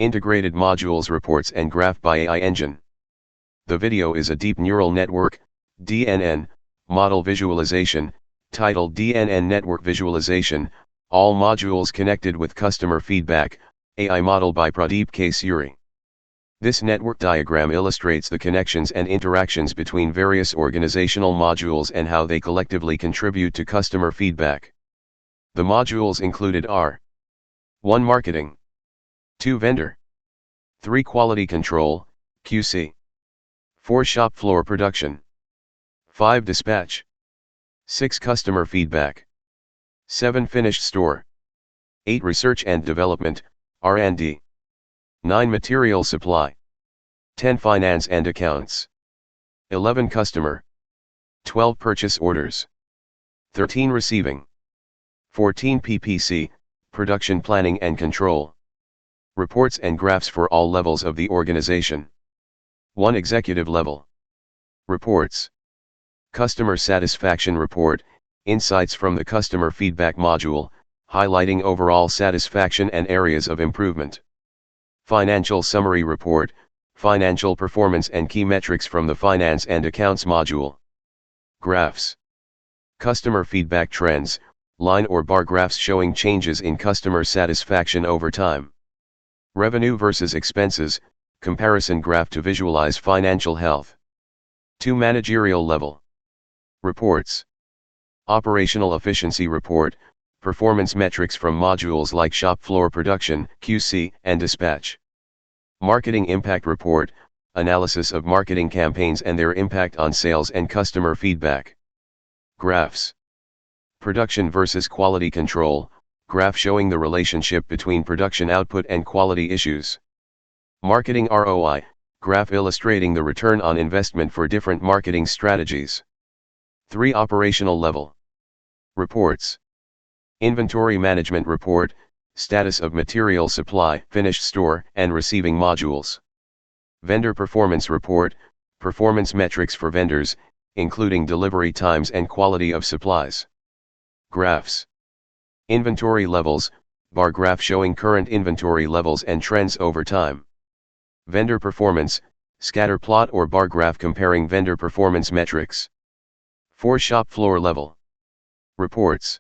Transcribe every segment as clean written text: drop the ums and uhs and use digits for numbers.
Integrated Modules Reports and Graph by AI Engine. The video is a Deep Neural Network, DNN, model visualization, titled DNN Network Visualization, all modules connected with customer feedback, AI model by Pradeep K. Suri. This network diagram illustrates the connections and interactions between various organizational modules and how they collectively contribute to customer feedback. The modules included are 1. Marketing, 2. Vendor, 3. Quality control, QC, 4. Shop floor production, 5. Dispatch, 6. Customer feedback, 7. Finished store, 8. Research and development, R&D, 9. Material supply, 10. Finance and accounts, 11. Customer, 12. Purchase orders, 13. Receiving, 14. PPC, production planning and control. Reports and graphs for all levels of the organization. 1. Executive level. Reports. Customer satisfaction report, insights from the customer feedback module, highlighting overall satisfaction and areas of improvement. Financial summary report, financial performance and key metrics from the finance and accounts module. Graphs. Customer feedback trends, line or bar graphs showing changes in customer satisfaction over time. Revenue versus expenses, comparison graph to visualize financial health. 2. Managerial level. Reports. Operational efficiency report, performance metrics from modules like shop floor production, QC, and dispatch. Marketing impact report, analysis of marketing campaigns and their impact on sales and customer feedback. Graphs. Production versus quality control, graph showing the relationship between production output and quality issues. Marketing ROI, graph illustrating the return on investment for different marketing strategies. 3. Operational level. Reports. Inventory management report, status of material supply, finished store, and receiving modules. Vendor performance report, performance metrics for vendors, including delivery times and quality of supplies. Graphs. Inventory levels, bar graph showing current inventory levels and trends over time. Vendor performance, scatter plot or bar graph comparing vendor performance metrics. 4. Shop floor level. Reports.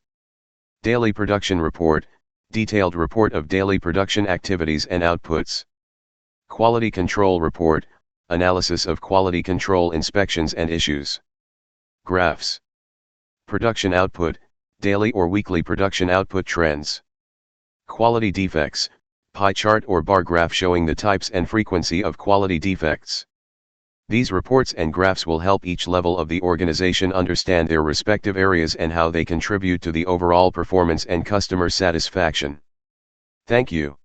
Daily production report, detailed report of daily production activities and outputs. Quality control report, analysis of quality control inspections and issues. Graphs. Production output, daily or weekly production output trends. Quality defects, pie chart or bar graph showing the types and frequency of quality defects. These reports and graphs will help each level of the organization understand their respective areas and how they contribute to the overall performance and customer satisfaction. Thank you.